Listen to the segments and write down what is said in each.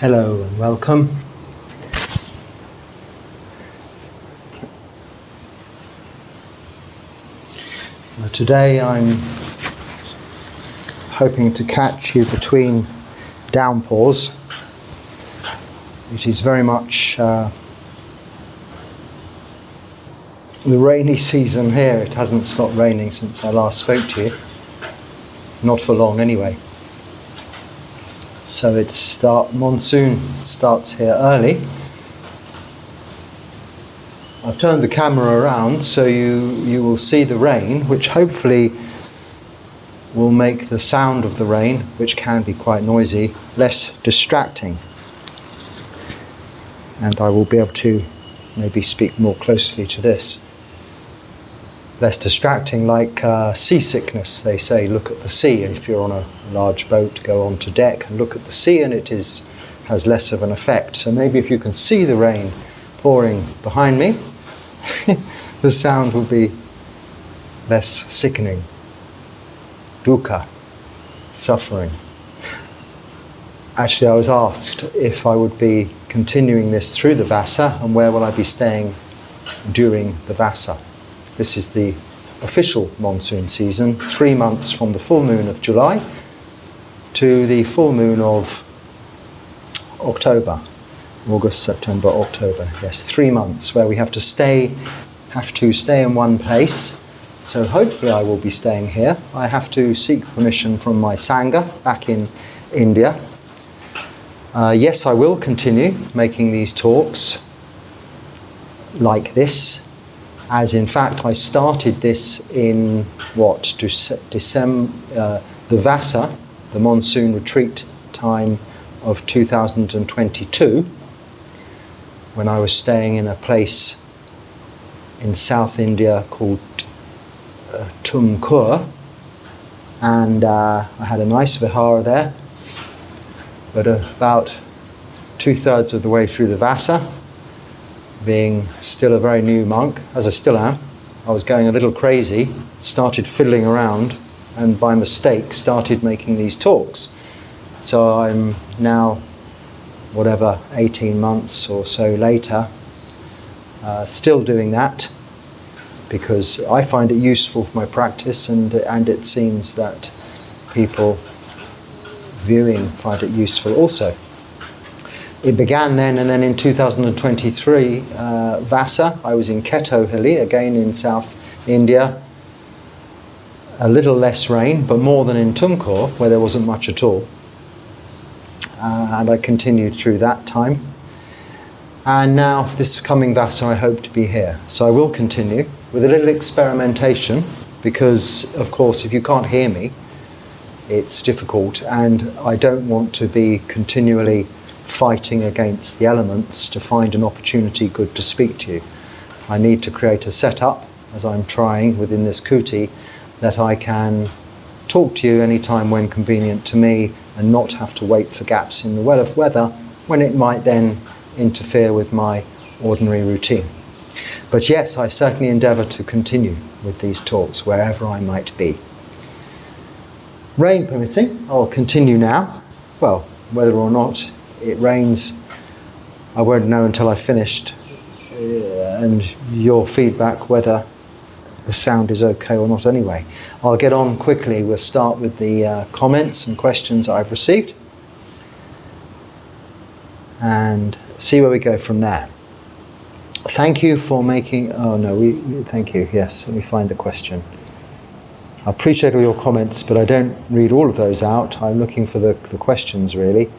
Hello and welcome. Today I'm hoping to catch you between downpours. It is very much the rainy season here. It hasn't stopped raining since I last spoke to you. Not for long anyway. So monsoon starts here early. I've turned the camera around so you will see the rain, which hopefully will make the sound of the rain, which can be quite noisy, less distracting. And I will be able to maybe speak more closely to this. Less distracting, like seasickness. They say look at the sea. If you're on a large boat, go onto deck and look at the sea, and it has less of an effect. So maybe if you can see the rain pouring behind me, the sound will be less sickening. Dukkha, suffering. Actually, I was asked if I would be continuing this through the Vassa, and where will I be staying during the Vassa. This is the official monsoon season, 3 months from the full moon of July to the full moon of October. August, September, October. Yes, 3 months where we have to stay in one place. So hopefully I will be staying here. I have to seek permission from my Sangha back in India. Yes, I will continue making these talks like this, as in fact I started this in December, the Vassa, the monsoon retreat time of 2022, when I was staying in a place in South India called Tumkur, and I had a nice vihara there. But about 2/3 of the way through the Vassa, being still a very new monk, as I still am, I was going a little crazy, started fiddling around, and by mistake started making these talks. So I'm now, 18 months or so later, still doing that, because I find it useful for my practice, and it seems that people viewing find it useful also. It began then, and then in 2023, Vassa, I was in Ketohili, again in South India. A little less rain, but more than in Tumkur, where there wasn't much at all. And I continued through that time. And now, this coming Vassa, I hope to be here. So I will continue with a little experimentation, because, of course, if you can't hear me, it's difficult, and I don't want to be continually fighting against the elements to find an opportunity good to speak to you. I need to create a setup, as I'm trying within this kuti, that I can talk to you anytime when convenient to me, and not have to wait for gaps in the weather when it might then interfere with my ordinary routine. But yes, I certainly endeavour to continue with these talks wherever I might be. Rain permitting, I'll continue now. Well, whether or not it rains, I won't know until I've finished, and your feedback whether the sound is okay or not anyway. I'll get on quickly. We'll start with the comments and questions I've received, and see where we go from there. Thank you for making, thank you, yes, let me find the question. I appreciate all your comments, but I don't read all of those out. I'm looking for the questions, really.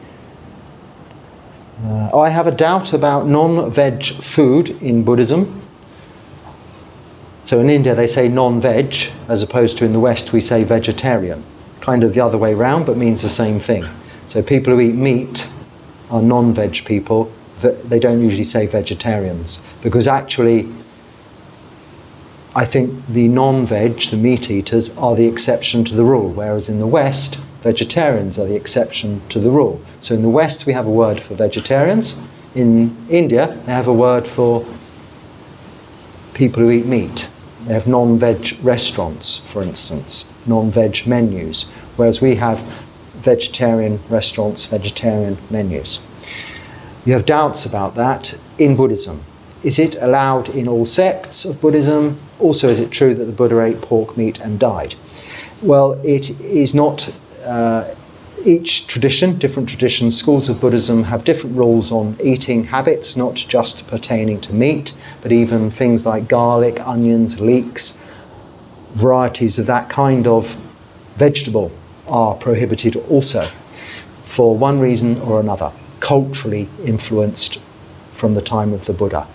I have a doubt about non-veg food in Buddhism. So in India they say non-veg, as opposed to in the West we say vegetarian. Kind of the other way round, but means the same thing. So people who eat meat are non-veg people. They don't usually say vegetarians, because actually I think the non-veg, the meat eaters, are the exception to the rule, whereas in the West, vegetarians are the exception to the rule. So in the West, we have a word for vegetarians. In India, they have a word for people who eat meat. They have non-veg restaurants, for instance, non-veg menus, whereas we have vegetarian restaurants, vegetarian menus. You have doubts about that in Buddhism. Is it allowed in all sects of Buddhism? Also, is it true that the Buddha ate pork meat and died? Well, it is not. Each tradition, different traditions, schools of Buddhism have different rules on eating habits, not just pertaining to meat, but even things like garlic, onions, leeks, varieties of that kind of vegetable are prohibited also, for one reason or another, culturally influenced from the time of the Buddha.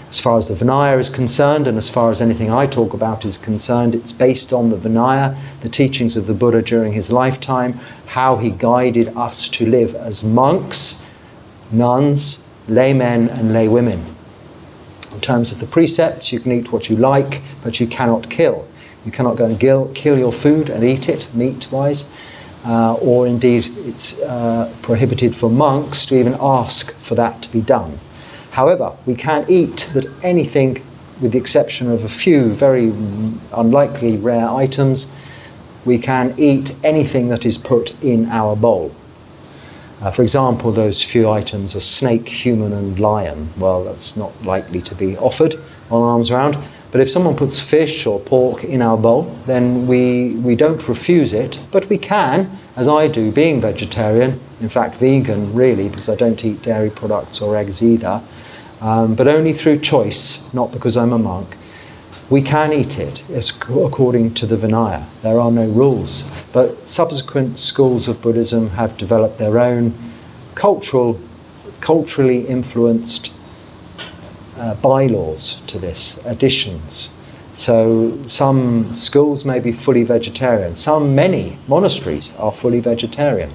As far as the Vinaya is concerned, and as far as anything I talk about is concerned, it's based on the Vinaya, the teachings of the Buddha during his lifetime, how he guided us to live as monks, nuns, laymen and laywomen. In terms of the precepts, you can eat what you like, but you cannot kill. You cannot go and kill your food and eat it, meat-wise, or indeed it's prohibited for monks to even ask for that to be done. However, we can eat anything, with the exception of a few very unlikely rare items. We can eat anything that is put in our bowl. For example, those few items are snake, human and lion. Well, that's not likely to be offered on alms round. But if someone puts fish or pork in our bowl, then we don't refuse it, but we can, as I do, being vegetarian, in fact vegan really, because I don't eat dairy products or eggs either, but only through choice, not because I'm a monk. We can eat it according to the Vinaya. There are no rules, but subsequent schools of Buddhism have developed their own culturally influenced bylaws to this, additions. So some schools may be fully vegetarian. Many monasteries are fully vegetarian.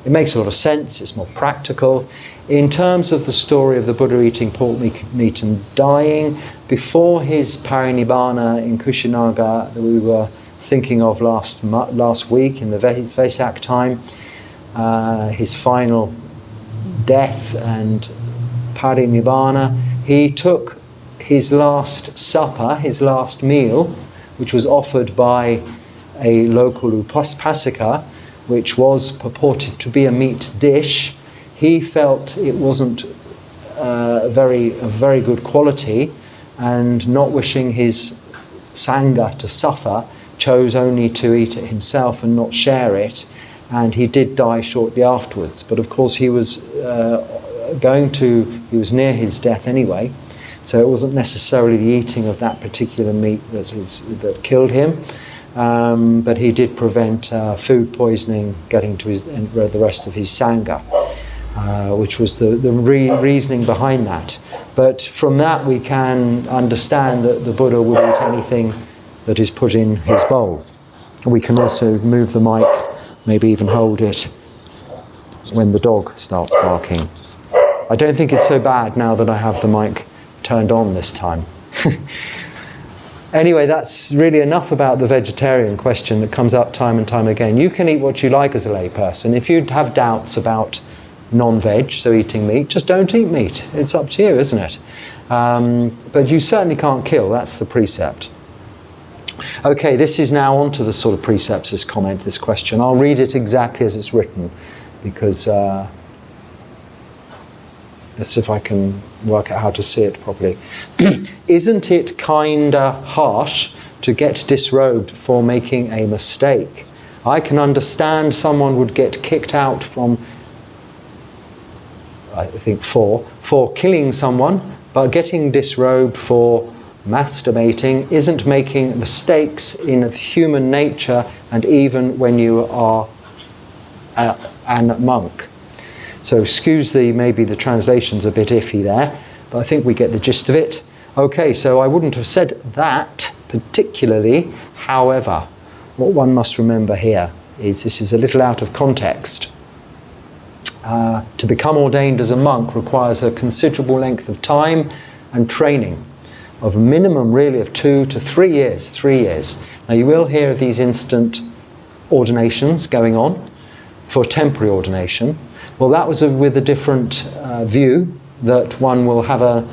It makes a lot of sense, it's more practical. In terms of the story of the Buddha eating pork meat and dying, before his parinibbana in Kushinaga that we were thinking of last week in his Vesak time, his final death and parinibbana, he took his last supper, his last meal, which was offered by a local upasika, which was purported to be a meat dish. He felt it wasn't of very good quality, and not wishing his sangha to suffer, chose only to eat it himself and not share it, and he did die shortly afterwards. But of course he was he was near his death anyway, so it wasn't necessarily the eating of that particular meat that killed him, but he did prevent food poisoning getting to the rest of his sangha, which was the reasoning behind that. But from that we can understand that the Buddha would eat anything that is put in his bowl. We can also move the mic, maybe even hold it when the dog starts barking. I don't think it's so bad now that I have the mic turned on this time. Anyway, that's really enough about the vegetarian question that comes up time and time again. You can eat what you like as a layperson. If you have doubts about non-veg, so eating meat, just don't eat meat. It's up to you, isn't it? But you certainly can't kill, that's the precept. Okay, this is now onto the sort of precepts, this comment, this question. I'll read it exactly as it's written, because let's see if I can work out how to see it properly. Isn't it kinda harsh to get disrobed for making a mistake? I can understand someone would get kicked out from, I think, for killing someone, but getting disrobed for masturbating isn't making mistakes in human nature, and even when you are a monk. So excuse maybe the translation's a bit iffy there, but I think we get the gist of it. Okay, so I wouldn't have said that particularly. However, what one must remember here is this is a little out of context. To become ordained as a monk requires a considerable length of time and training, of a minimum really of 2 to 3 years. 3 years. Now you will hear of these instant ordinations going on for temporary ordination. Well, that was with a different view, that one will have a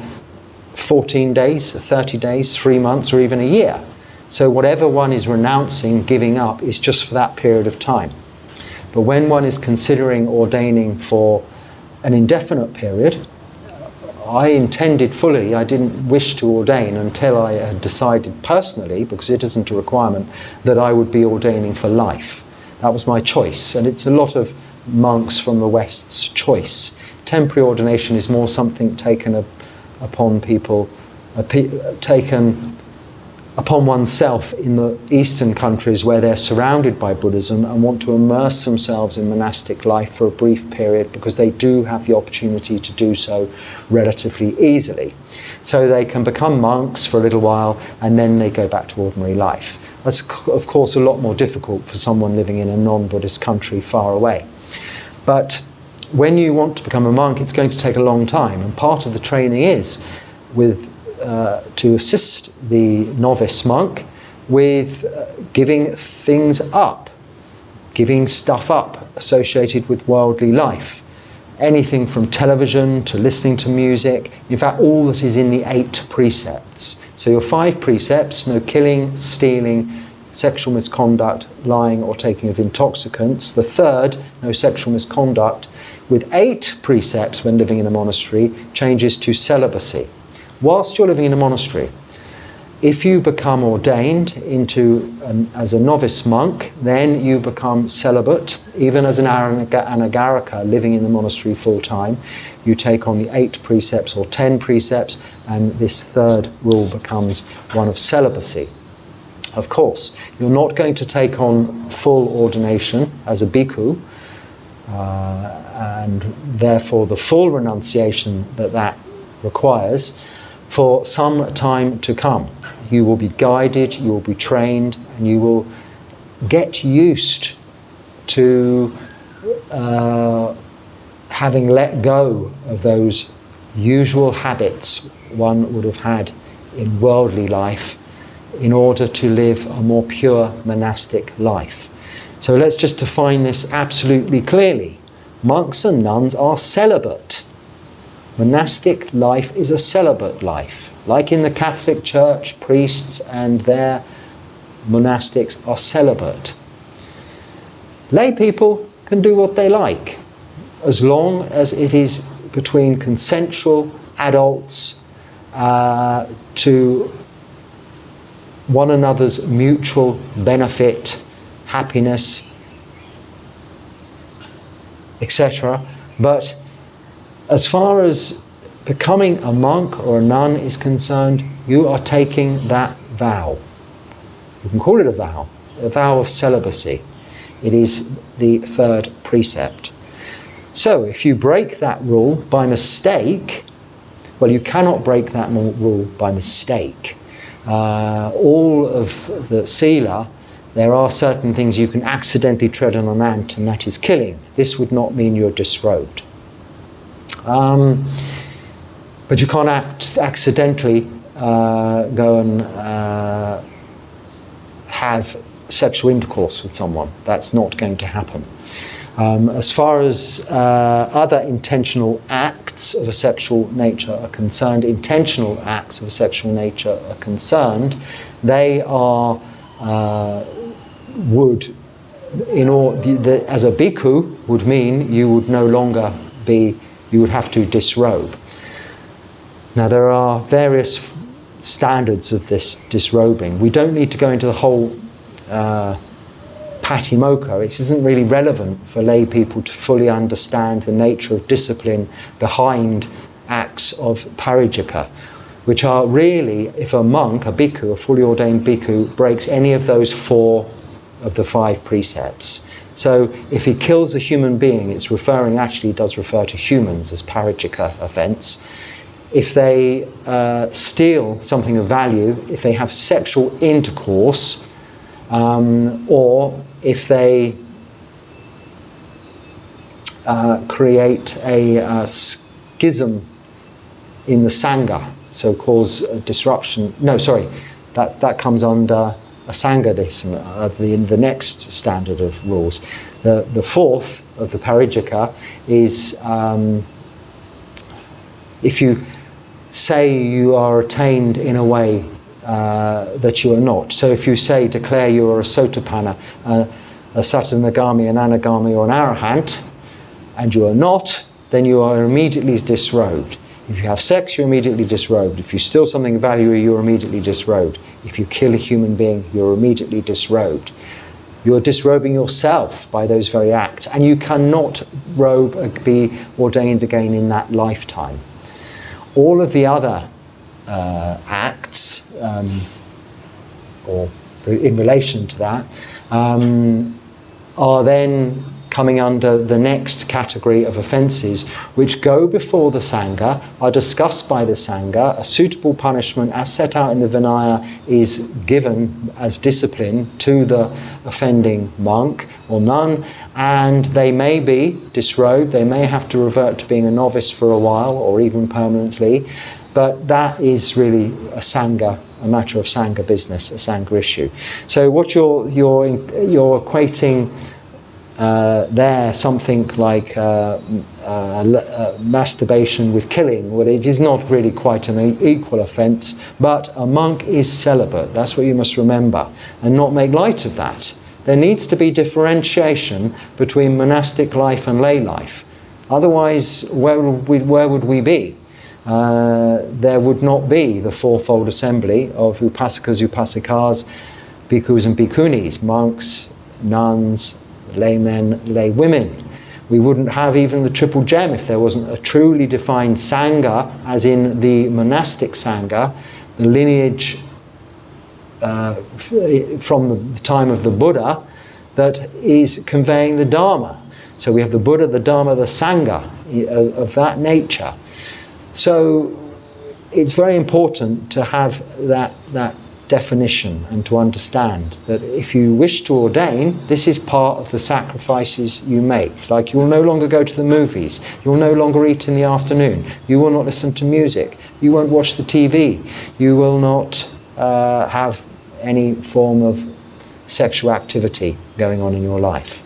14 days, 30 days, 3 months, or even a year. So whatever one is renouncing, giving up, is just for that period of time. But when one is considering ordaining for an indefinite period, I intended fully, I didn't wish to ordain until I had decided personally, because it isn't a requirement, that I would be ordaining for life. That was my choice, and it's a lot of monks from the West's choice. Temporary ordination is more something taken upon people, taken upon oneself in the Eastern countries where they're surrounded by Buddhism and want to immerse themselves in monastic life for a brief period, because they do have the opportunity to do so relatively easily. So they can become monks for a little while and then they go back to ordinary life. That's of course a lot more difficult for someone living in a non-Buddhist country far away. But when you want to become a monk, it's going to take a long time, and part of the training is to assist the novice monk with giving things up, giving stuff up associated with worldly life. Anything from television to listening to music, in fact all that is in the 8 precepts. So your 5 precepts: no killing, stealing, sexual misconduct, lying or taking of intoxicants. The 3rd, no sexual misconduct, with 8 precepts when living in a monastery, changes to celibacy. Whilst you're living in a monastery, if you become ordained as a novice monk, then you become celibate. Even as an anagarika living in the monastery full time, you take on the 8 precepts or 10 precepts, and this 3rd rule becomes one of celibacy. Of course, you're not going to take on full ordination as a bhikkhu, and therefore the full renunciation that requires for some time to come. You will be guided, you will be trained, and you will get used to having let go of those usual habits one would have had in worldly life in order to live a more pure monastic life. So let's just define this absolutely clearly. Monks and nuns are celibate. Monastic life is a celibate life. Like in the Catholic Church, priests and their monastics are celibate. Lay people can do what they like, as long as it is between consensual adults to one another's mutual benefit, happiness, etc. But as far as becoming a monk or a nun is concerned, you are taking that vow. You can call it a vow of celibacy. It is the 3rd precept. So if you break that rule by mistake, well, you cannot break that rule by mistake. All of the sila, there are certain things you can accidentally tread on an ant, and that is killing. This would not mean you're disrobed. But you can't accidentally go and have sexual intercourse with someone. That's not going to happen. As far as other intentional acts of a sexual nature are concerned, intentional acts of a sexual nature are concerned, they are as a bhikkhu would mean you would no longer be, you would have to disrobe. Now there are various standards of this disrobing. We don't need to go into the whole patimokkha. It isn't really relevant for lay people to fully understand the nature of discipline behind acts of parijika, which are really, if a monk, a bhikkhu, a fully ordained bhikkhu, breaks any of those 4 of the 5 precepts. So if he kills a human being, it's actually does refer to humans as parijika offence. If they steal something of value, if they have sexual intercourse, or if they create a schism in the sangha, so cause a disruption. No, sorry, that comes under a sangha the next standard of rules. The 4th of the parijika is if you say you are attained in a way that you are not. So if you declare you are a sotapanna, a satanagami, an anagami or an arahant, and you are not, then you are immediately disrobed. If you have sex, you're immediately disrobed. If you steal something of value, you're immediately disrobed. If you kill a human being, you're immediately disrobed. You're disrobing yourself by those very acts, and you cannot be ordained again in that lifetime. All of the other acts, or in relation to that, are then coming under the next category of offences, which go before the Sangha, are discussed by the Sangha. A suitable punishment as set out in the Vinaya is given as discipline to the offending monk or nun, and they may be disrobed, they may have to revert to being a novice for a while or even permanently, but that is really a Sangha, a matter of Sangha business, a Sangha issue. So what you're equating there something like masturbation with killing. Well, it is not really quite an equal offence, but a monk is celibate. That's what you must remember, and not make light of that. There needs to be differentiation between monastic life and lay life. Otherwise, where would we be? There would not be the fourfold assembly of upasakas, upasikas, bhikkhus and bhikkhunis, monks, nuns, laymen, lay women. We wouldn't have even the triple gem if there wasn't a truly defined Sangha, as in the monastic Sangha, the lineage from the time of the Buddha, that is conveying the Dharma. So we have the Buddha, the Dharma, the Sangha of that nature. So it's very important to have that definition and to understand that if you wish to ordain, this is part of the sacrifices you make. Like, you will no longer go to the movies, you will no longer eat in the afternoon, you will not listen to music, you won't watch the TV, you will not have any form of sexual activity going on in your life.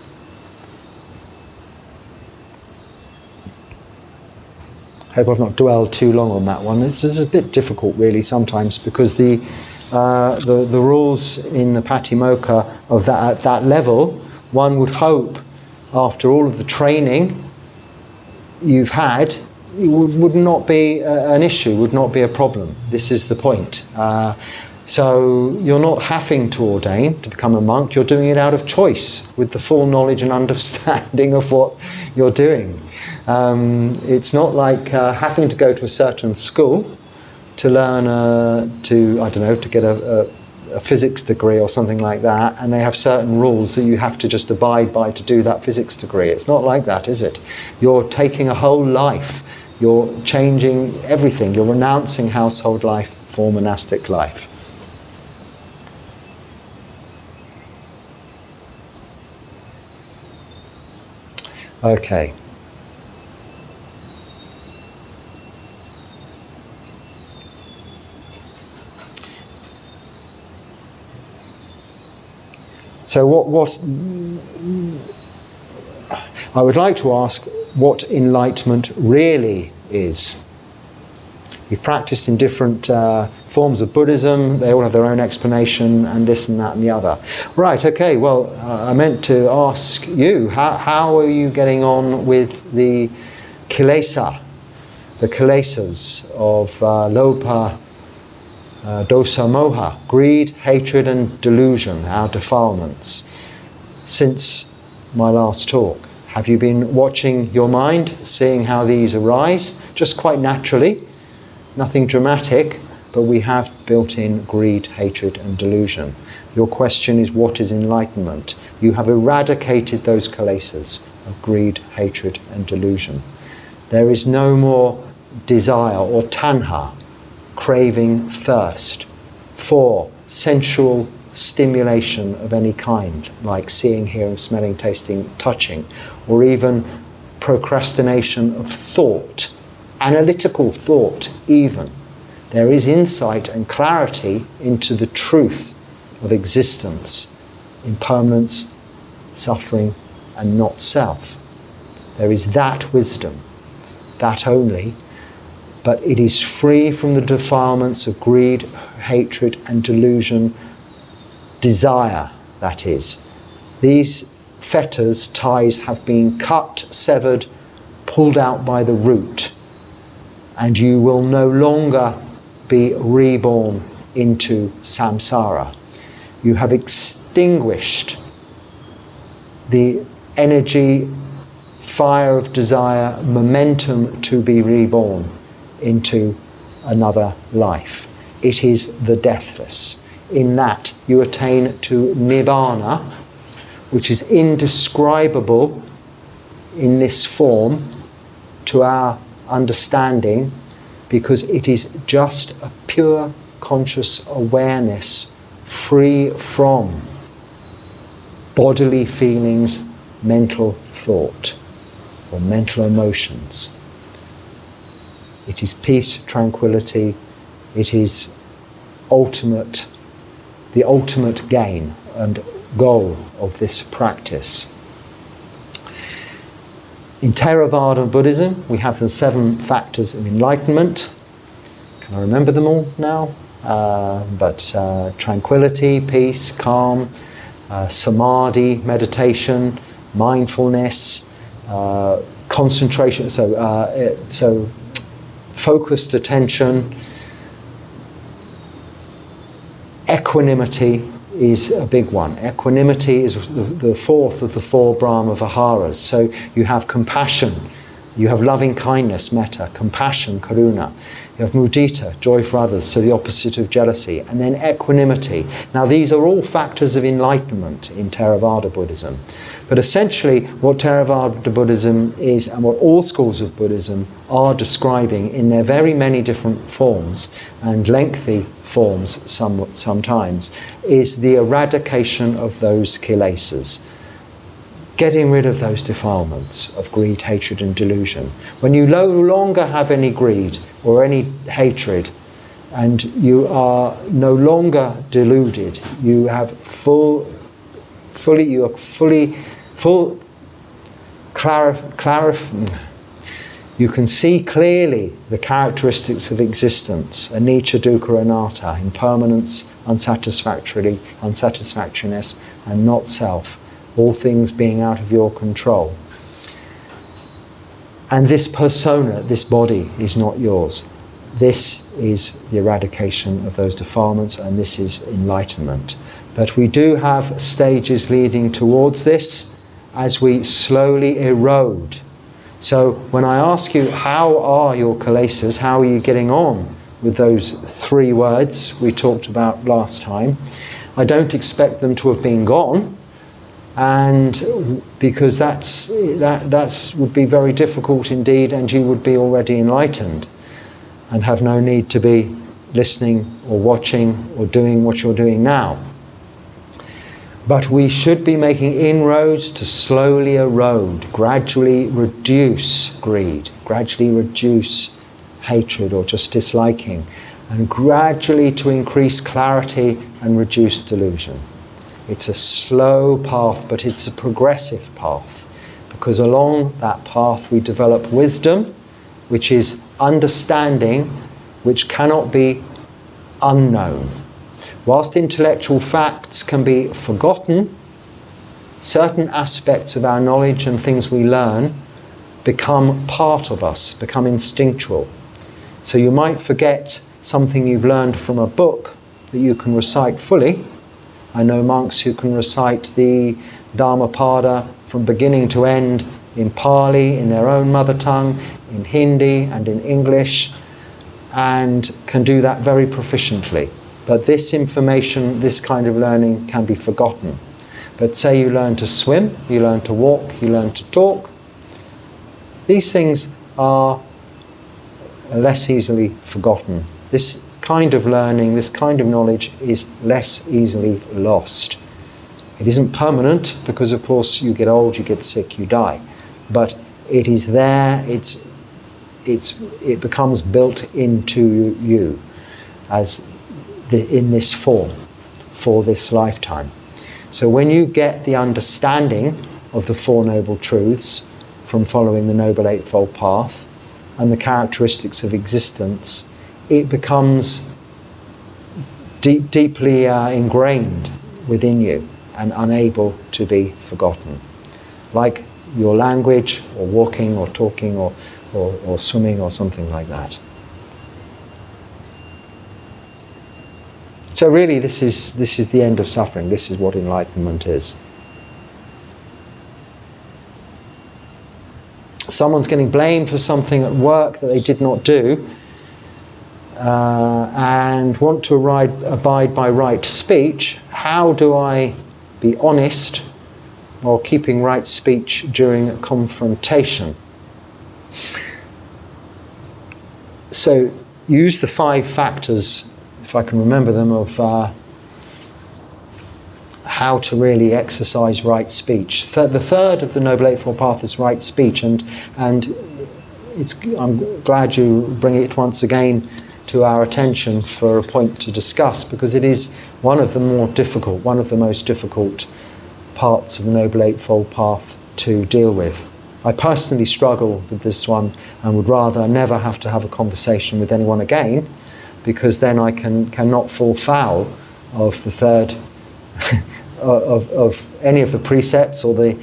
I hope I've not dwelled too long on that one. This is a bit difficult really sometimes, because the rules in the Patimokkha of that, at that level, one would hope after all of the training you've had, it would not be an issue, would not be a problem. This is the point. So you're not having to ordain to become a monk, you're doing it out of choice with the full knowledge and understanding of what you're doing. It's not like having to go to a certain school to learn to get a physics degree or something like that, and they have certain rules that you have to just abide by to do that physics degree. It's not like that, is it? You're taking a whole life, you're changing everything, you're renouncing household life for monastic life. Okay. So what I would like to ask, what enlightenment really is. We've practiced in different forms of Buddhism, they all have their own explanation, and this and that and the other. Right, okay, well, I meant to ask you, how are you getting on with the kilesa, the kilesas of lobha, dosa, moha, greed, hatred and delusion, our defilements, since my last talk? Have you been watching your mind, seeing how these arise, just quite naturally, nothing dramatic, but we have built in greed, hatred and delusion. Your question is, what is enlightenment? You have eradicated those kilesas of greed, hatred and delusion. There is no more desire or tanha, craving, thirst for sensual stimulation of any kind, like seeing, hearing, smelling, tasting, touching, or even procrastination of thought, analytical thought even. There is insight and clarity into the truth of existence, impermanence, suffering, and not self. There is that wisdom, that only, but it is free from the defilements of greed, hatred and delusion, desire, that is. These fetters, ties, have been cut, severed, pulled out by the root, and you will no longer be reborn into samsara. You have extinguished the energy, fire of desire, momentum to be reborn into another life. It is the deathless. In that you attain to nibbana, which is indescribable in this form to our understanding, because it is just a pure conscious awareness free from bodily feelings, mental thought, or mental emotions. It is peace, tranquility. It is the ultimate gain and goal of this practice. In Theravada Buddhism, we have the 7 factors of enlightenment. Can I remember them all now? Tranquility, peace, calm, samadhi, meditation, mindfulness, concentration, so focused attention. Equanimity is a big one. Equanimity is the 4th of the 4 Brahma Viharas. So you have compassion, you have loving kindness, metta, compassion, karuna. You have mudita, joy for others, so the opposite of jealousy. And then equanimity. Now these are all factors of enlightenment in Theravada Buddhism. But essentially what Theravada Buddhism is, and what all schools of Buddhism are describing in their very many different forms, and lengthy forms sometimes, is the eradication of those kilesas. Getting rid of those defilements of greed, hatred and delusion. When you no longer have any greed or any hatred, and you are no longer deluded, you have full you can see clearly the characteristics of existence, anicca, dukkha, anatta, impermanence, unsatisfactoriness, and not self. All things being out of your control. And this persona, this body, is not yours. This is the eradication of those defilements, and this is enlightenment. But we do have stages leading towards this as we slowly erode. So when I ask you, how are your kilesas, how are you getting on with those 3 words we talked about last time, I don't expect them to have been gone, and because that would be very difficult indeed, and you would be already enlightened and have no need to be listening or watching or doing what you're doing now. But we should be making inroads to slowly erode, gradually reduce greed, gradually reduce hatred or just disliking, and gradually to increase clarity and reduce delusion. It's a slow path, but it's a progressive path, because along that path we develop wisdom, which is understanding which cannot be unknown. Whilst intellectual facts can be forgotten, certain aspects of our knowledge and things we learn become part of us, become instinctual. So you might forget something you've learned from a book that you can recite fully. I know monks who can recite the Dhammapada from beginning to end in Pali, in their own mother tongue, in Hindi and in English, and can do that very proficiently. But this information, this kind of learning can be forgotten. But say you learn to swim, you learn to walk, you learn to talk, these things are less easily forgotten. This kind of learning, this kind of knowledge is less easily lost. It isn't permanent, because of course you get old, you get sick, you die. But it is there, it becomes built into you as in this form for this lifetime. So when you get the understanding of the 4 Noble Truths from following the Noble Eightfold Path and the characteristics of existence, it becomes deeply ingrained within you and unable to be forgotten. Like your language, or walking, or talking, or swimming, or something like that. So really this is the end of suffering. This is what enlightenment is. Someone's getting blamed for something at work that they did not do, and want to abide by right speech. How do I be honest while keeping right speech during a confrontation? So use the 5 factors, if I can remember them, of how to really exercise right speech. The third of the Noble Eightfold Path is right speech, and I'm glad you bring it once again to our attention for a point to discuss, because it is one of the most difficult parts of the Noble Eightfold Path to deal with. I personally struggle with this one and would rather never have to have a conversation with anyone again, because then I cannot fall foul of the third of any of the precepts or the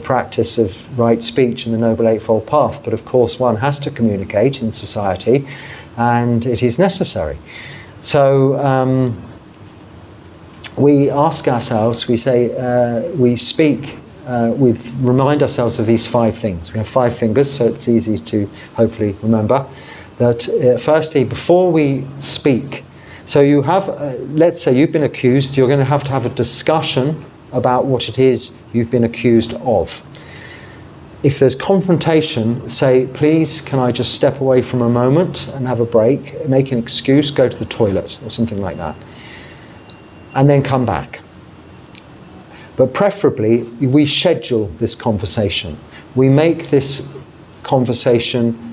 practice of right speech in the Noble Eightfold Path. But of course one has to communicate in society, and it is necessary. So we ask ourselves, we say, we speak, we remind ourselves of these 5 things. We have 5 fingers, so it's easy to hopefully remember that firstly, before we speak, so you have, let's say you've been accused, you're going to have a discussion about what it is you've been accused of. If there's confrontation, say, please, can I just step away from a moment and have a break, make an excuse, go to the toilet or something like that, and then come back. But preferably, we schedule this conversation. We make this conversation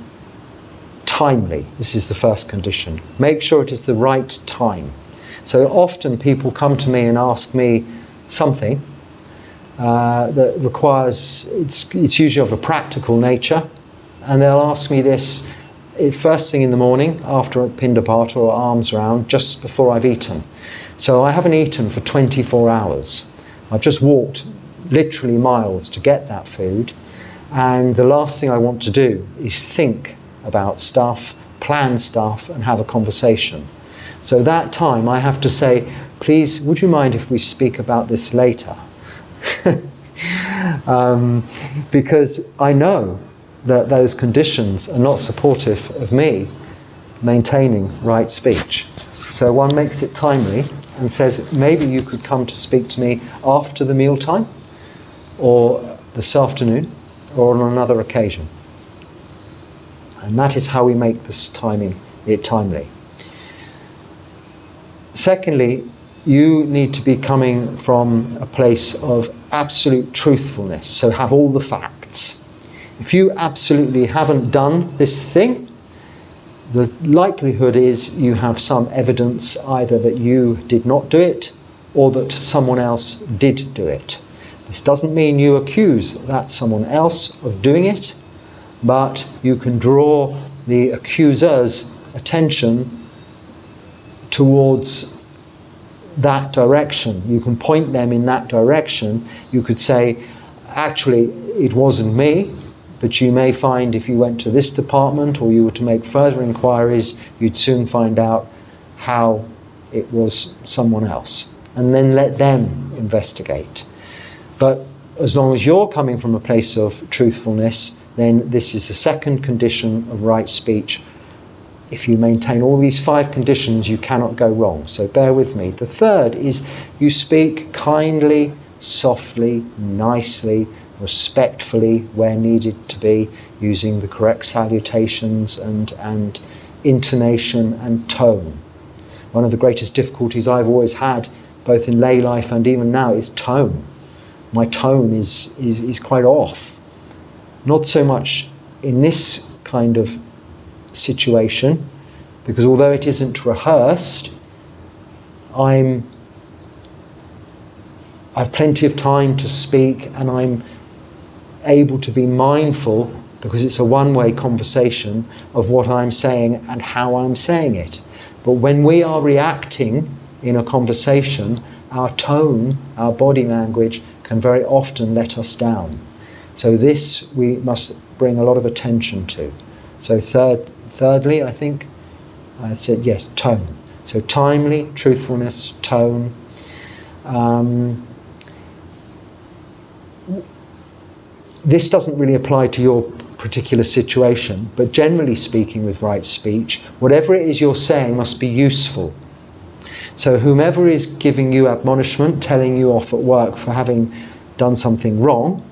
timely. This is the first condition. Make sure it is the right time. So often people come to me and ask me something that requires, it's usually of a practical nature, and they'll ask me this first thing in the morning after a pindapata or alms round, just before I've eaten. So I haven't eaten for 24 hours. I've just walked literally miles to get that food, and the last thing I want to do is think about stuff, plan stuff, and have a conversation. So that time I have to say, please, would you mind if we speak about this later? Because I know that those conditions are not supportive of me maintaining right speech. So one makes it timely and says, maybe you could come to speak to me after the mealtime, or this afternoon, or on another occasion. And that is how we make this timely. Secondly, you need to be coming from a place of absolute truthfulness, so have all the facts. If you absolutely haven't done this thing, the likelihood is you have some evidence either that you did not do it or that someone else did do it. This doesn't mean you accuse that someone else of doing it, but you can draw the accuser's attention towards that direction. You can point them in that direction. You could say, actually, it wasn't me, but you may find if you went to this department or you were to make further inquiries, you'd soon find out how it was someone else. And then let them investigate. But as long as you're coming from a place of truthfulness, then this is the second condition of right speech. If you maintain all these 5 conditions, you cannot go wrong. So bear with me. The third is you speak kindly, softly, nicely, respectfully where needed to be, using the correct salutations and intonation and tone. One of the greatest difficulties I've always had, both in lay life and even now, is tone. My tone is quite off. Not so much in this kind of situation, because although it isn't rehearsed, I've plenty of time to speak, and I'm able to be mindful, because it's a one-way conversation, of what I'm saying and how I'm saying it. But when we are reacting in a conversation, our tone, our body language can very often let us down. So this we must bring a lot of attention to. So thirdly, I think I said yes, tone. So timely, truthfulness, tone. This doesn't really apply to your particular situation, but generally speaking with right speech, whatever it is you're saying must be useful. So whomever is giving you admonishment, telling you off at work for having done something wrong,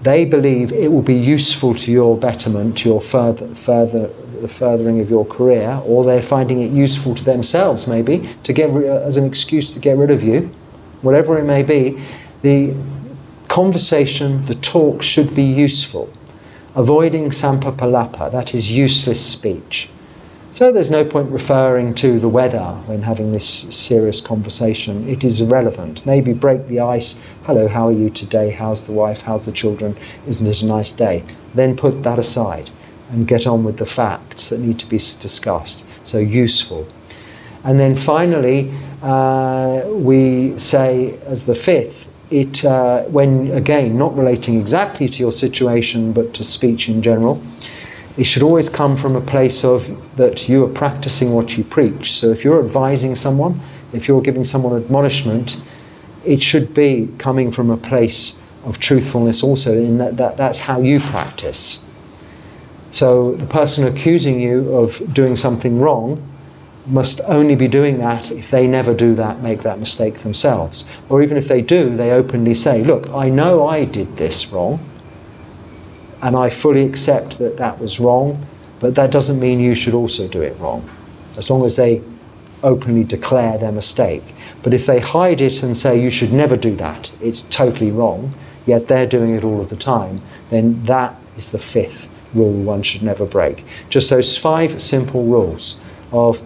they believe it will be useful to your betterment, to your the furthering of your career, or they're finding it useful to themselves maybe, to get as an excuse to get rid of you. Whatever it may be, the conversation, the talk should be useful. Avoiding sampapalapa, that is useless speech. So there's no point referring to the weather when having this serious conversation. It is irrelevant. Maybe break the ice. Hello, how are you today? How's the wife? How's the children? Isn't it a nice day? Then put that aside and get on with the facts that need to be discussed. So useful. And then finally, we say as the fifth, when again, not relating exactly to your situation, but to speech in general, it should always come from a place of that you are practicing what you preach. So if you're advising someone, if you're giving someone admonishment, it should be coming from a place of truthfulness also, in that's how you practice. So the person accusing you of doing something wrong must only be doing that if they never do that, make that mistake themselves. Or even if they do, they openly say, look, I know I did this wrong, and I fully accept that that was wrong, but that doesn't mean you should also do it wrong, as long as they openly declare their mistake. But if they hide it and say you should never do that, it's totally wrong, yet they're doing it all of the time, then that is the fifth rule one should never break. Just those 5 simple rules of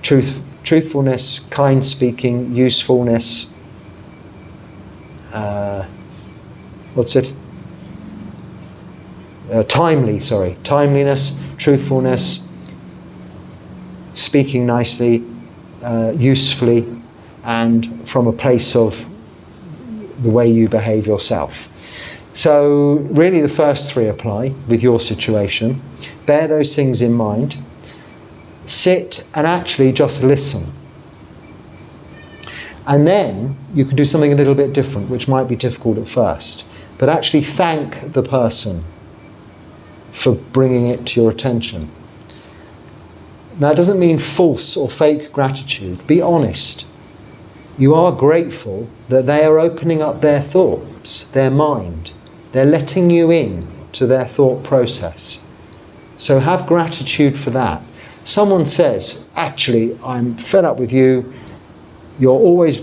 truthfulness, kind speaking, usefulness, timeliness, truthfulness, speaking nicely, usefully, and from a place of the way you behave yourself. So really the first 3 apply with your situation. Bear those things in mind. Sit and actually just listen. And then you can do something a little bit different, which might be difficult at first, but actually thank the person for bringing it to your attention. Now, it doesn't mean false or fake gratitude. Be honest. You are grateful that they are opening up their thoughts, their mind. They're letting you in to their thought process. So have gratitude for that. Someone says, actually, I'm fed up with you. You're always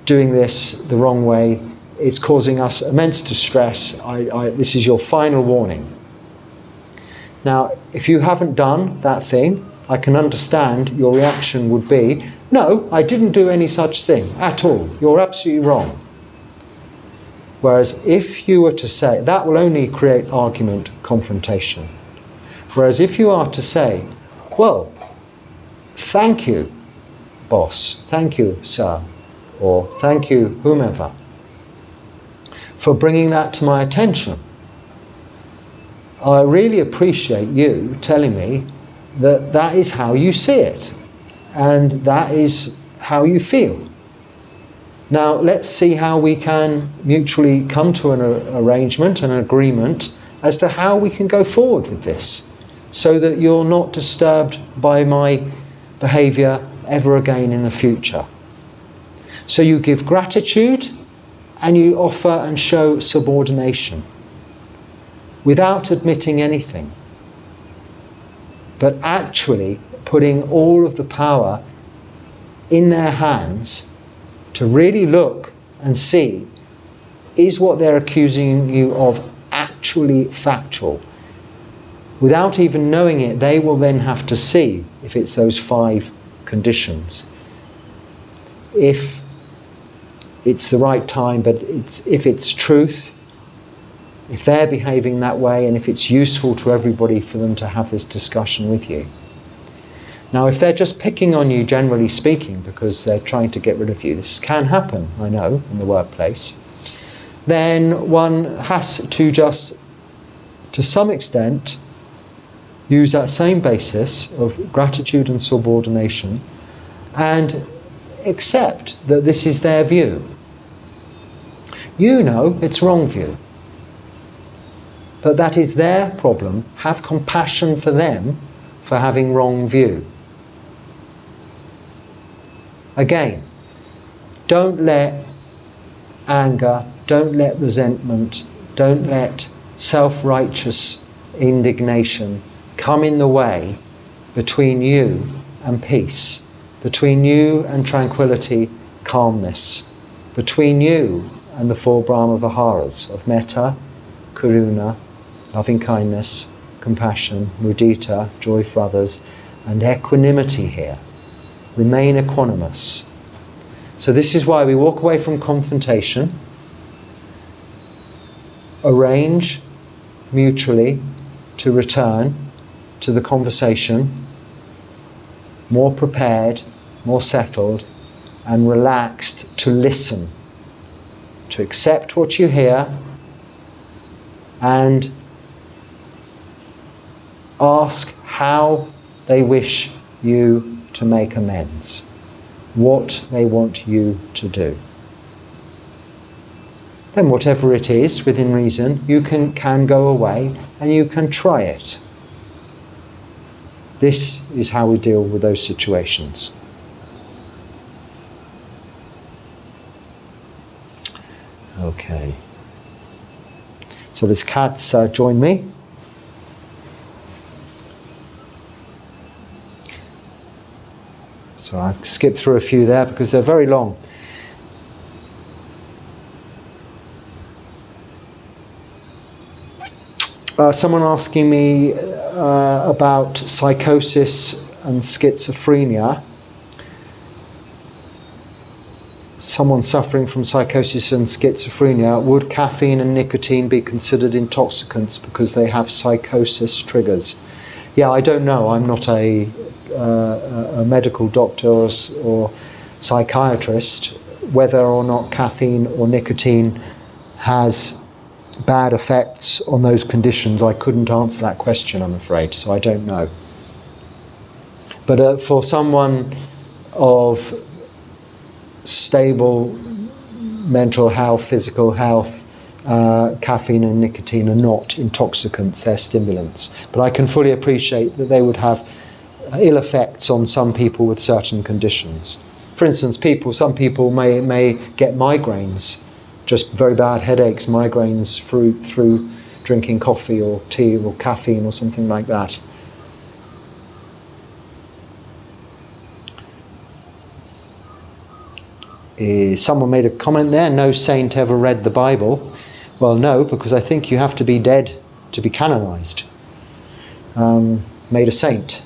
doing this the wrong way. It's causing us immense distress. This is your final warning. Now, if you haven't done that thing, I can understand your reaction would be, no, I didn't do any such thing at all. You're absolutely wrong. Whereas if you were to say, that will only create argument, confrontation. Whereas if you are to say, well, thank you, boss, thank you, sir, or thank you, whomever, for bringing that to my attention. I really appreciate you telling me that that is how you see it, and that is how you feel. Now, let's see how we can mutually come to an arrangement, an agreement, as to how we can go forward with this, so that you're not disturbed by my behaviour ever again in the future. So you give gratitude and you offer and show subordination without admitting anything, but actually putting all of the power in their hands to really look and see, is what they're accusing you of actually factual? Without even knowing it, they will then have to see if it's those 5 conditions. If it's the right time, but if it's truth, if they're behaving that way, and if it's useful to everybody for them to have this discussion with you. Now, if they're just picking on you, generally speaking, because they're trying to get rid of you, this can happen, I know, in the workplace, then one has to just, to some extent, use that same basis of gratitude and subordination and accept that this is their view. You know it's wrong view, but that is their problem. Have compassion for them for having wrong view. Again, don't let anger, don't let resentment, don't let self-righteous indignation come in the way between you and peace, between you and tranquility, calmness, between you and the four Brahma Viharas of metta, karuna, loving kindness, compassion, mudita, joy for others, and equanimity here. Remain equanimous. So this is why we walk away from confrontation, arrange mutually to return to the conversation more prepared, more settled, and relaxed to listen, to accept what you hear and ask how they wish you to make amends, what they want you to do. Then whatever it is, within reason, you can go away and you can try it. This is how we deal with those situations. Okay. So this cat's joined me. So I've skipped through a few there because they're very long. Someone asking me about psychosis and schizophrenia. Someone suffering from psychosis and schizophrenia, would caffeine and nicotine be considered intoxicants because they have psychosis triggers? Yeah, I don't know. I'm not a medical doctor or psychiatrist. Whether or not caffeine or nicotine has bad effects on those conditions, I couldn't answer that question, I'm afraid, so I don't know. But for someone of stable mental health, physical health, caffeine and nicotine are not intoxicants, they're stimulants. But I can fully appreciate that they would have ill effects on some people with certain conditions. For instance, some people may get migraines, just very bad headaches, migraines through drinking coffee or tea or caffeine or something like that. Someone made a comment there, no saint ever read the Bible. Well, no, because I think you have to be dead to be canonized. Made a saint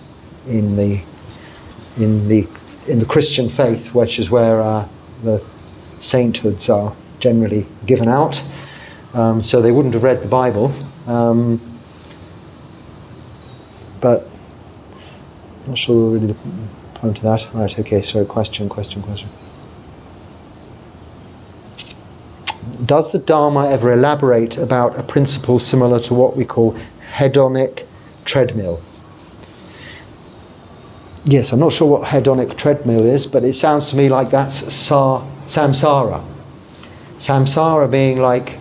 in the Christian faith, which is where the sainthoods are generally given out. So they wouldn't have read the Bible. But I'm not sure really the point of that. Right, okay, so question. Does the Dharma ever elaborate about a principle similar to what we call hedonic treadmill? Yes, I'm not sure what hedonic treadmill is, but it sounds to me like that's samsara. Samsara being like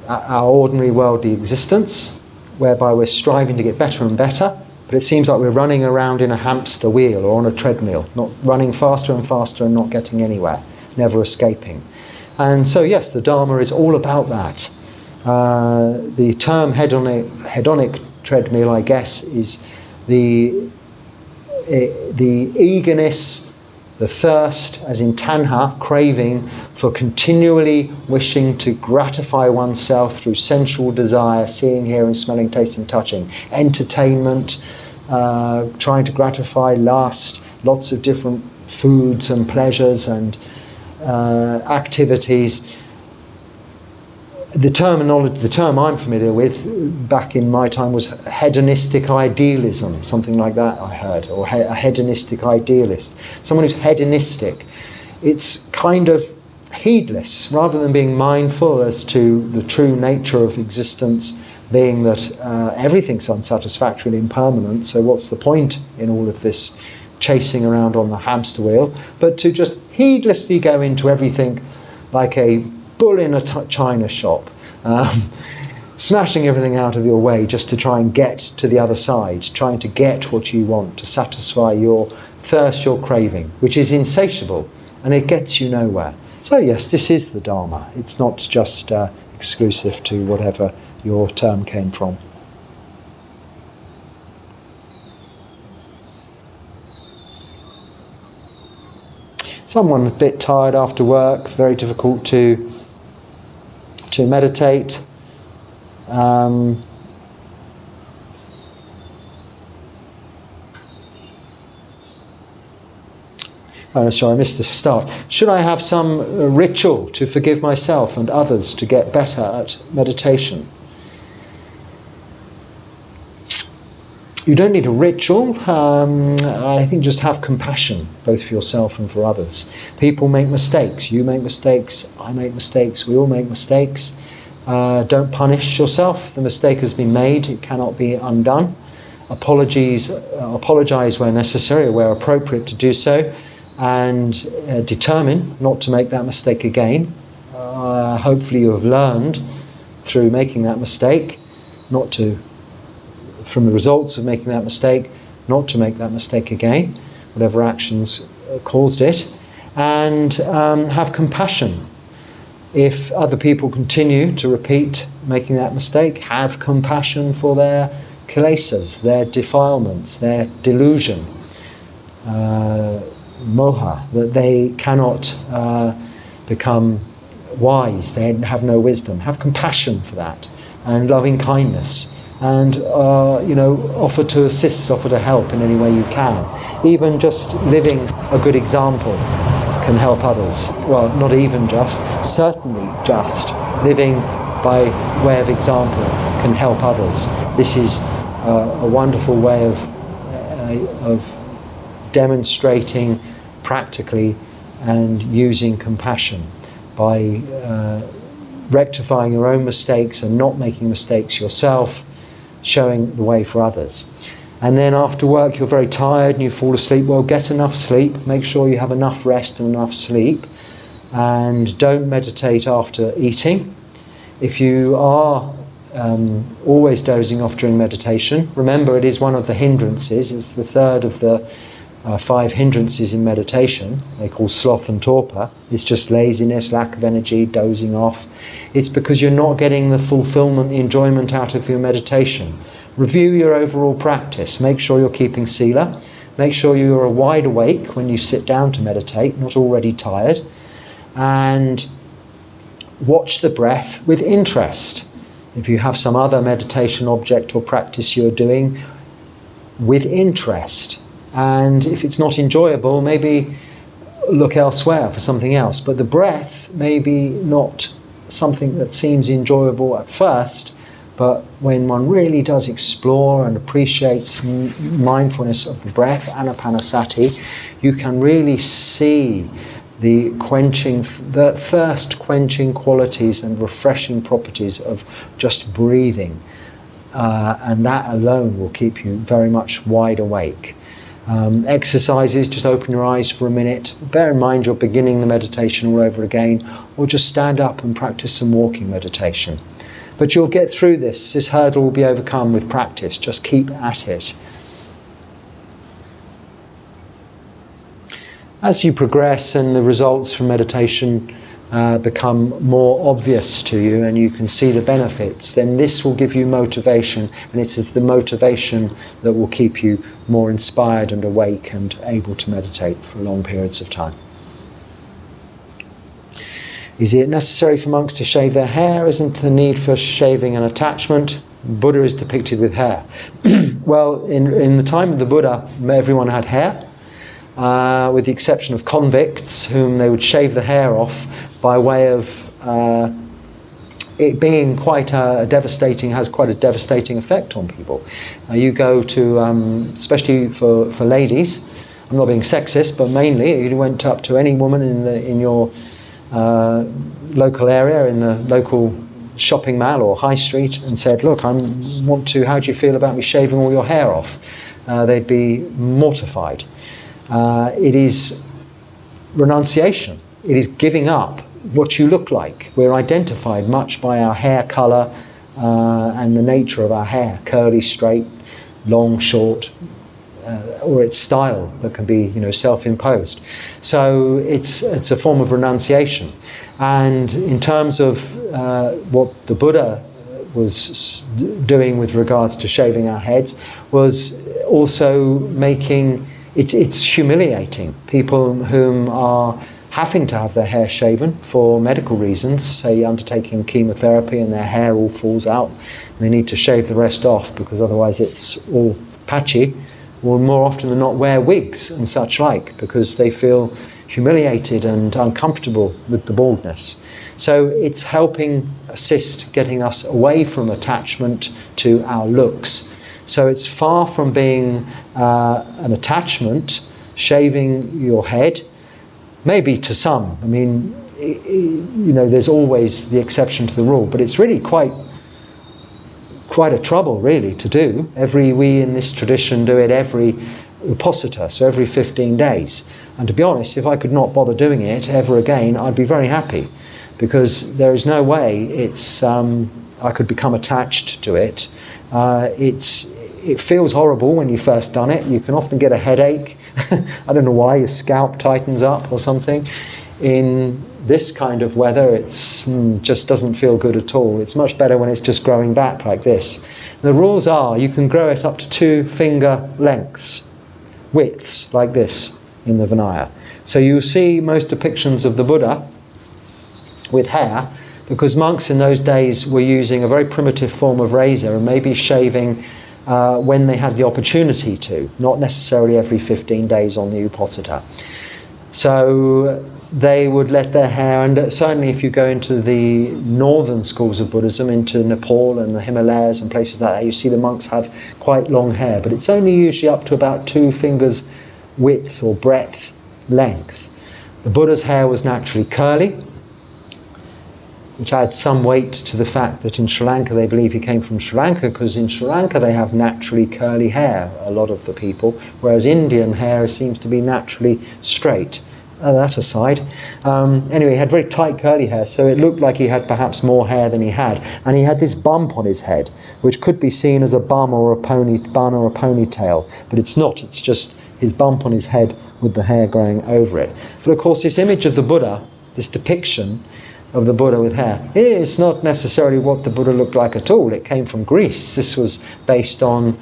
our ordinary worldly existence, whereby we're striving to get better and better, but it seems like we're running around in a hamster wheel or on a treadmill, not running faster and faster and not getting anywhere, never escaping. And so yes, the Dharma is all about that. The term hedonic treadmill, I guess, is the eagerness, the thirst, as in tanha, craving, for continually wishing to gratify oneself through sensual desire, seeing, hearing, smelling, tasting, touching, entertainment, trying to gratify lust, lots of different foods and pleasures and activities. The term I'm familiar with back in my time was hedonistic idealism, something like that I heard, or a hedonistic idealist. Someone who's hedonistic. It's kind of heedless, rather than being mindful as to the true nature of existence, being that everything's unsatisfactory and impermanent, so what's the point in all of this chasing around on the hamster wheel, but to just heedlessly go into everything like a bull in a china shop, smashing everything out of your way just to try and get to the other side, trying to get what you want, to satisfy your thirst, your craving, which is insatiable, and it gets you nowhere. So yes, this is the Dharma. It's not just exclusive to whatever your term came from. Someone a bit tired after work, very difficult to meditate. Oh, sorry, I missed the start. Should I have some ritual to forgive myself and others to get better at meditation? You don't need a ritual. I think just have compassion, both for yourself and for others. People make mistakes. You make mistakes. I make mistakes. We all make mistakes. Don't punish yourself. The mistake has been made. It cannot be undone. Apologize where necessary or where appropriate to do so, and determine not to make that mistake again. Hopefully you have learned through making that mistake from the results of making that mistake, not to make that mistake again, whatever actions caused it, and have compassion. If other people continue to repeat making that mistake, have compassion for their kilesas, their defilements, their delusion, moha, that they cannot become wise, they have no wisdom. Have compassion for that, and loving kindness, and offer to assist, offer to help in any way you can. Even just living a good example can help others. Well, not even just, certainly just living by way of example can help others. This is a wonderful way of demonstrating practically and using compassion by rectifying your own mistakes and not making mistakes yourself, showing the way for others. And then after work you're very tired and you fall asleep. Well, get enough sleep. Make sure you have enough rest and enough sleep, and don't meditate after eating. If you are always dozing off during meditation, remember it is one of the hindrances. It's the third of the 5 hindrances in meditation. They call sloth and torpor. It's just laziness, lack of energy, dozing off. It's because you're not getting the fulfillment, the enjoyment out of your meditation. Review your overall practice. Make sure you're keeping sila. Make sure you are wide awake when you sit down to meditate, not already tired. And watch the breath with interest. If you have some other meditation object or practice you're doing, with interest. And if it's not enjoyable, maybe look elsewhere for something else. But the breath may be not something that seems enjoyable at first, but when one really does explore and appreciates mindfulness of the breath, anapanasati, you can really see the thirst-quenching qualities and refreshing properties of just breathing. And that alone will keep you very much wide awake. Exercises, just open your eyes for a minute. Bear in mind you're beginning the meditation all over again, or just stand up and practice some walking meditation. But you'll get through this. This hurdle will be overcome with practice. Just keep at it. As you progress and the results from meditation become more obvious to you and you can see the benefits, then this will give you motivation, and it is the motivation that will keep you more inspired and awake and able to meditate for long periods of time. Is it necessary for monks to shave their hair? Isn't the need for shaving an attachment? Buddha is depicted with hair. Well, in the time of the Buddha, everyone had hair, with the exception of convicts, whom they would shave the hair off by way of it being quite a devastating effect on people. You go to, especially for ladies, I'm not being sexist, but mainly you went up to any woman in your local area, in the local shopping mall or high street, and said, look, how do you feel about me shaving all your hair off? They'd be mortified. It is renunciation. It is giving up what you look like. We're identified much by our hair colour and the nature of our hair, curly, straight, long, short, or its style that can be, self-imposed. So it's a form of renunciation. And in terms of what the Buddha was doing with regards to shaving our heads, was also making it's humiliating people whom are having to have their hair shaven for medical reasons, say undertaking chemotherapy and their hair all falls out and they need to shave the rest off because otherwise it's all patchy, will more often than not wear wigs and such like because they feel humiliated and uncomfortable with the baldness. So it's helping assist getting us away from attachment to our looks. So it's far from being an attachment, shaving your head, maybe to some. I mean, there's always the exception to the rule, but it's really quite a trouble really to do. We in this tradition do it every Uposita, so every 15 days. And to be honest, if I could not bother doing it ever again, I'd be very happy, because there is no way I could become attached to it. It feels horrible when you first done it. You can often get a headache. I don't know why, your scalp tightens up or something. In this kind of weather, it's just doesn't feel good at all. It's much better when it's just growing back like this. The rules are you can grow it up to 2 finger lengths, widths like this in the Vinaya. So you see most depictions of the Buddha with hair, because monks in those days were using a very primitive form of razor and maybe shaving when they had the opportunity to, not necessarily every 15 days on the Uposita. So they would let their hair, and certainly if you go into the northern schools of Buddhism, into Nepal and the Himalayas and places like that, you see the monks have quite long hair, but it's only usually up to about 2 fingers width or breadth length. The Buddha's hair was naturally curly, which adds some weight to the fact that in Sri Lanka they believe he came from Sri Lanka, because in Sri Lanka they have naturally curly hair, a lot of the people, whereas Indian hair seems to be naturally straight. That aside, anyway, he had very tight curly hair, so it looked like he had perhaps more hair than he had, and he had this bump on his head, which could be seen as a bun or a ponytail, but it's not. It's just his bump on his head with the hair growing over it. But of course, this image of the Buddha, this depiction of the Buddha with hair, it's not necessarily what the Buddha looked like at all. It came from Greece. This was based on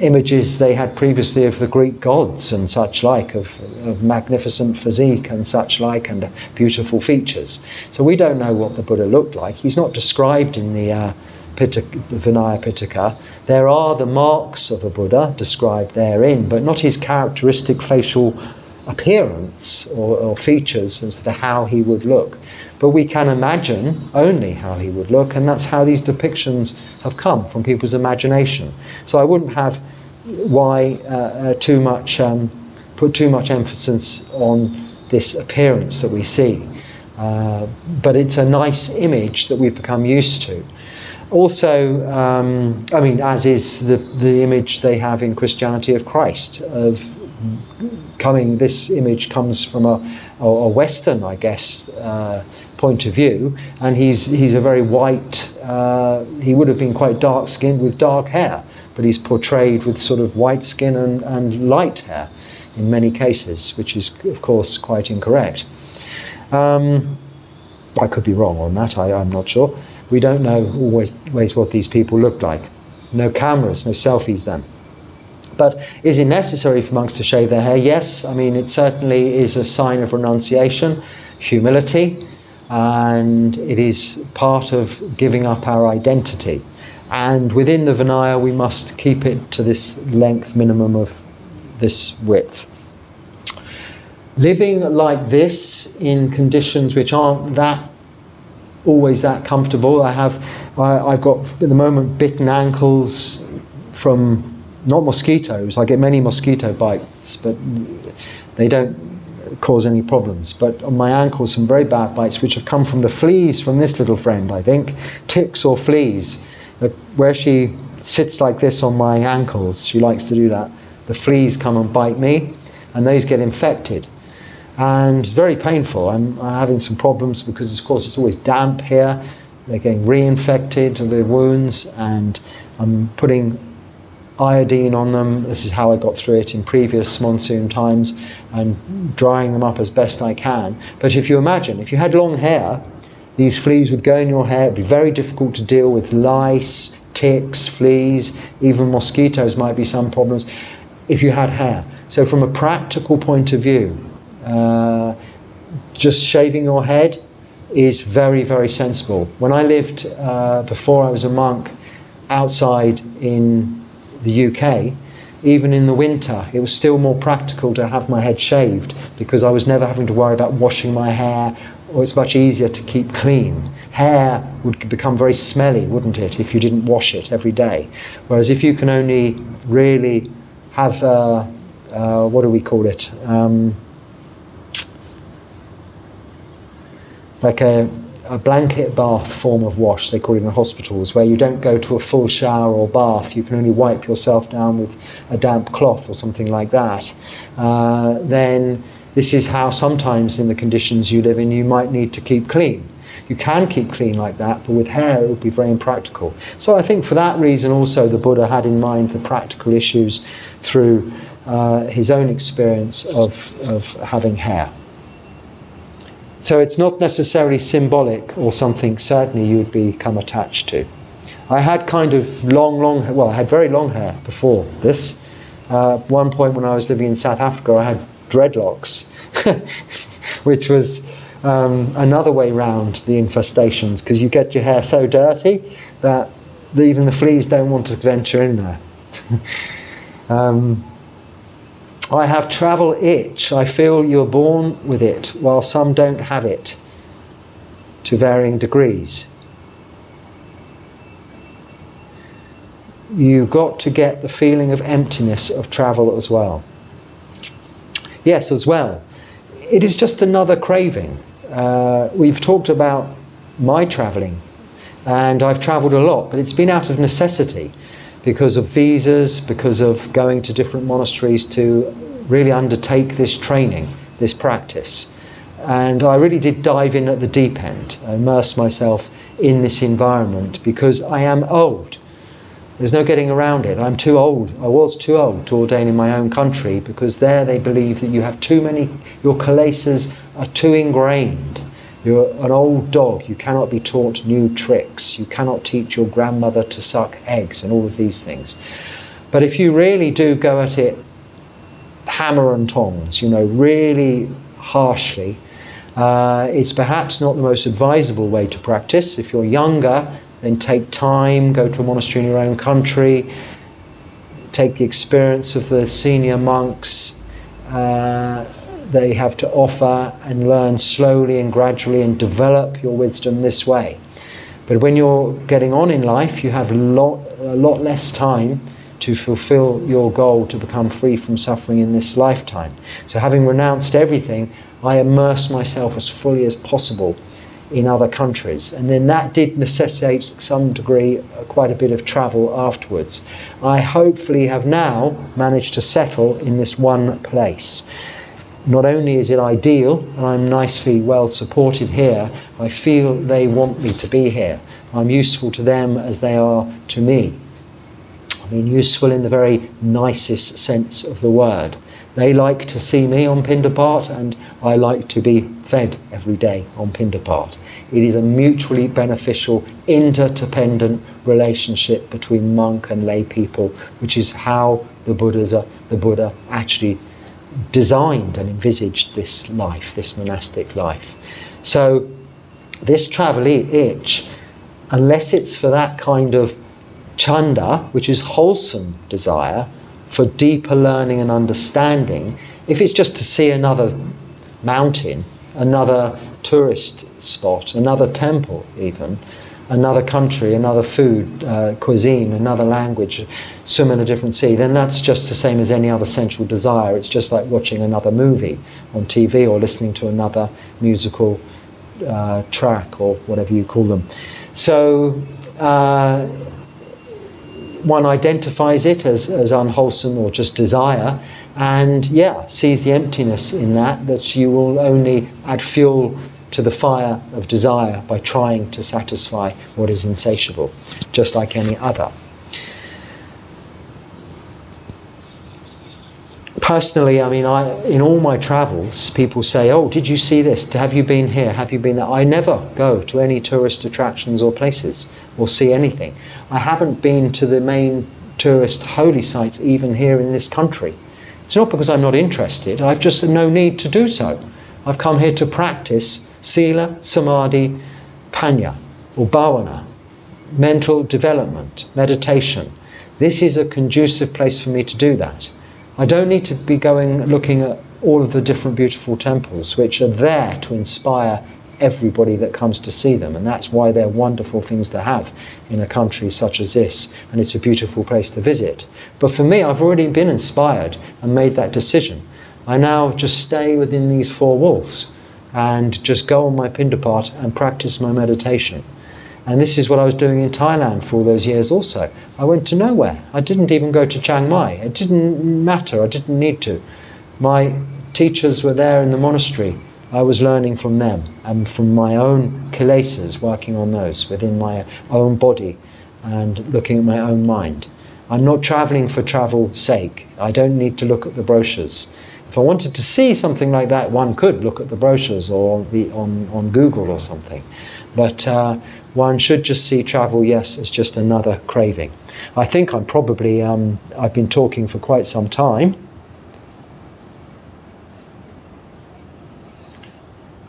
images they had previously of the Greek gods and such like, of magnificent physique and such like, and beautiful features. So we don't know what the Buddha looked like. He's not described in the Vinaya Pitaka. There are the marks of a Buddha described therein, but not his characteristic facial appearance or features as to how he would look. But we can imagine only how he would look, and that's how these depictions have come, from people's imagination. So I wouldn't have put too much emphasis on this appearance that we see. But it's a nice image that we've become used to. Also, as is the image they have in Christianity of Christ, this image comes from a Western, I guess, point of view, and he's a very white, he would have been quite dark skinned with dark hair, but he's portrayed with sort of white skin and light hair in many cases, which is of course quite incorrect. I could be wrong on that, I'm not sure. We don't know always what these people look like. No cameras, no selfies then. But is it necessary for monks to shave their hair? Yes, it certainly is a sign of renunciation, humility, and it is part of giving up our identity. And within the Vinaya, we must keep it to this length minimum of this width. Living like this in conditions which aren't always that comfortable. I've got at the moment bitten ankles from not mosquitoes. I get many mosquito bites, but they don't cause any problems. But on my ankles, some very bad bites, which have come from the fleas from this little friend, I think. Ticks or fleas. Where she sits like this on my ankles, she likes to do that. the fleas come and bite me, and those get infected. And very painful. I'm having some problems because, of course, it's always damp here. They're getting reinfected, the wounds, and I'm putting iodine on them. This is how I got through it in previous monsoon times, and drying them up as best I can. But if you imagine, if you had long hair, these fleas would go in your hair. It'd be very difficult to deal with lice, ticks, fleas, even mosquitoes might be some problems if you had hair. So from a practical point of view, just shaving your head is very, very sensible. When I lived, before I was a monk, outside in the UK, even in the winter, it was still more practical to have my head shaved because I was never having to worry about washing my hair, or it's much easier to keep clean. Hair would become very smelly, wouldn't it, if you didn't wash it every day? Whereas if you can only really have, what do we call it? Like a blanket bath form of wash, they call it in the hospitals, where you don't go to a full shower or bath, you can only wipe yourself down with a damp cloth or something like that. Then this is how sometimes in the conditions you live in you might need to keep clean. You can keep clean like that, but with hair it would be very impractical. So I think for that reason also the Buddha had in mind the practical issues through his own experience of having hair. So it's not necessarily symbolic or something certainly you would become attached to. I had kind of I had very long hair before this. At one point when I was living in South Africa, I had dreadlocks, which was another way round the infestations, because you get your hair so dirty that even the fleas don't want to venture in there. I have travel itch. I feel you're born with it, while some don't have it, to varying degrees. You've got to get the feeling of emptiness of travel as well. Yes, as well. It is just another craving. We've talked about my travelling, and I've travelled a lot, but it's been out of necessity, because of visas, because of going to different monasteries to really undertake this training, this practice. And I really did dive in at the deep end, immerse myself in this environment, because I am old. There's no getting around it. I'm too old. I was too old to ordain in my own country, because there they believe that you have too many, your kilesas are too ingrained. You're an old dog, you cannot be taught new tricks, you cannot teach your grandmother to suck eggs and all of these things. But if you really do go at it hammer and tongs, really harshly, it's perhaps not the most advisable way to practice. If you're younger, then take time, go to a monastery in your own country, take the experience of the senior monks, they have to offer, and learn slowly and gradually and develop your wisdom this way. But when you're getting on in life, you have a lot less time to fulfill your goal to become free from suffering in this lifetime. So having renounced everything, I immerse myself as fully as possible in other countries. And then that did necessitate to some degree quite a bit of travel afterwards. I hopefully have now managed to settle in this one place. Not only is it ideal, and I'm nicely well supported here, I feel they want me to be here. I'm useful to them as they are to me. I mean, useful in the very nicest sense of the word. They like to see me on Pindapat, and I like to be fed every day on Pindapat. It is a mutually beneficial, interdependent relationship between monk and lay people, which is how the Buddha actually designed and envisaged this life, this monastic life. So this travel itch, unless it's for that kind of chanda, which is wholesome desire, for deeper learning and understanding, if it's just to see another mountain, another tourist spot, another temple even, another country, another food, cuisine, another language, swim in a different sea, then that's just the same as any other sensual desire. It's just like watching another movie on TV or listening to another musical track or whatever you call them. So one identifies it as unwholesome or just desire, and sees the emptiness in that you will only add fuel to the fire of desire by trying to satisfy what is insatiable, just like any other. Personally, I mean, in all my travels, people say, "Oh, did you see this? Have you been here? Have you been there?" I never go to any tourist attractions or places or see anything. I haven't been to the main tourist holy sites even here in this country. It's not because I'm not interested. I've just no need to do so. I've come here to practice sila, samadhi, panya, or bhavana, mental development, meditation. This is a conducive place for me to do that. I don't need to be looking at all of the different beautiful temples which are there to inspire everybody that comes to see them, and that's why they're wonderful things to have in a country such as this, and it's a beautiful place to visit. But for me, I've already been inspired and made that decision. I now just stay within these four walls and just go on my Pindapat and practice my meditation. And this is what I was doing in Thailand for all those years also. I went to nowhere. I didn't even go to Chiang Mai. It didn't matter. I didn't need to. My teachers were there in the monastery. I was learning from them and from my own kilesas, working on those within my own body and looking at my own mind. I'm not traveling for travel's sake. I don't need to look at the brochures. If I wanted to see something like that, one could look at the brochures or on Google or something. But one should just see travel, yes, as just another craving. I think I'm probably, I've been talking for quite some time.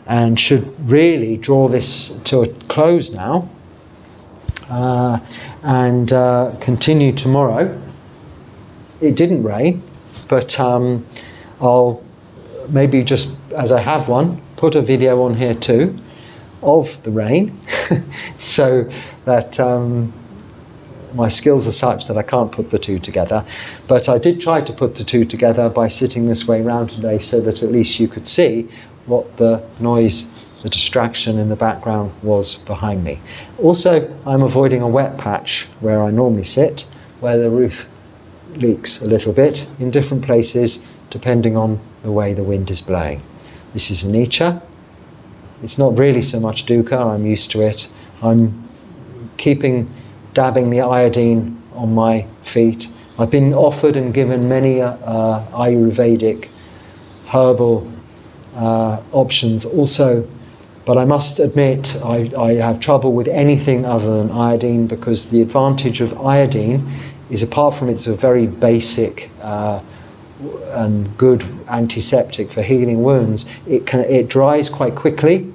And should really draw this to a close now. And continue tomorrow. It didn't rain, but I'll maybe just, as I have one, put a video on here too of the rain so that my skills are such that I can't put the two together. But I did try to put the two together by sitting this way round today so that at least you could see what the noise, the distraction in the background was behind me. Also, I'm avoiding a wet patch where I normally sit, where the roof leaks a little bit in different places depending on the way the wind is blowing. This is anicca. It's not really so much dukkha, I'm used to it. I'm dabbing the iodine on my feet. I've been offered and given many Ayurvedic herbal options also, but I must admit I have trouble with anything other than iodine, because the advantage of iodine is, apart from it's a very basic and good antiseptic for healing wounds, it dries quite quickly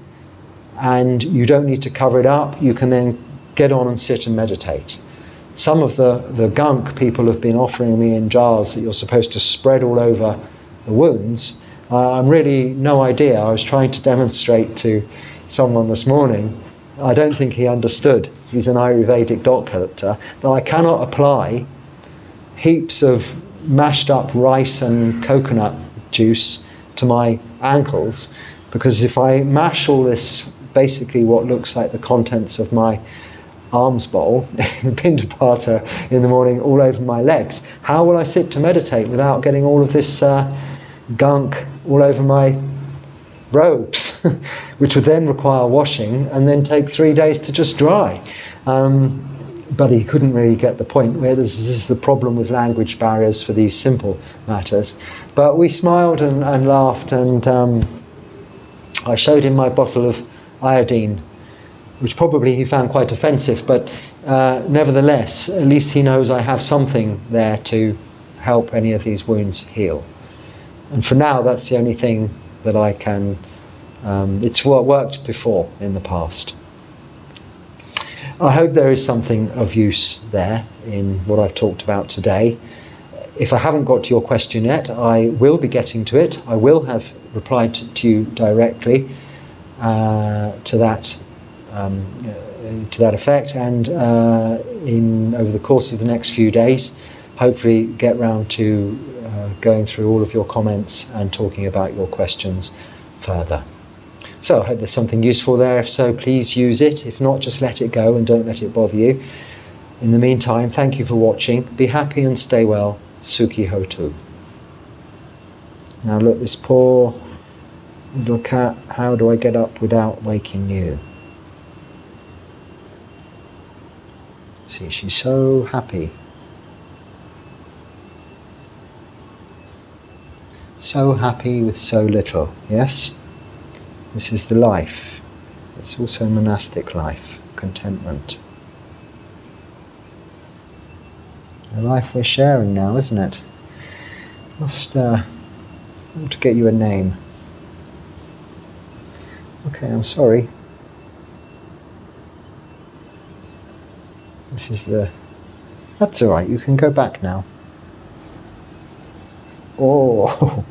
and you don't need to cover it up. You can then get on and sit and meditate. Some of the gunk people have been offering me in jars that you're supposed to spread all over the wounds. I'm really no idea. I was trying to demonstrate to someone this morning. I don't think he understood. He's an Ayurvedic doctor, that I cannot apply heaps of mashed up rice and coconut juice to my ankles, because if I mash all this, basically what looks like the contents of my alms bowl, Pindapata in the morning, all over my legs, how will I sit to meditate without getting all of this gunk all over my robes, which would then require washing and then take 3 days to just dry. But he couldn't really get the point where this is the problem with language barriers for these simple matters. But we smiled and laughed, and I showed him my bottle of iodine, which probably he found quite offensive, but nevertheless, at least he knows I have something there to help any of these wounds heal. And for now, that's the only thing that I can, it's what worked before in the past. I hope there is something of use there in what I've talked about today. If I haven't got to your question yet, I will be getting to it. I will have replied to you directly to that effect, and over the course of the next few days, hopefully get round to going through all of your comments and talking about your questions further. So I hope there's something useful there. If so, please use it. If not, just let it go and don't let it bother you. In the meantime, thank you for watching. Be happy and stay well. Sukhi Hotu. Now look, this poor little cat, how do I get up without waking you? See, she's so happy. So happy with so little, yes? This is the life. It's also monastic life, contentment. The life we're sharing now, isn't it? I want to get you a name. Okay, I'm sorry. This is the... That's alright, you can go back now. Oh,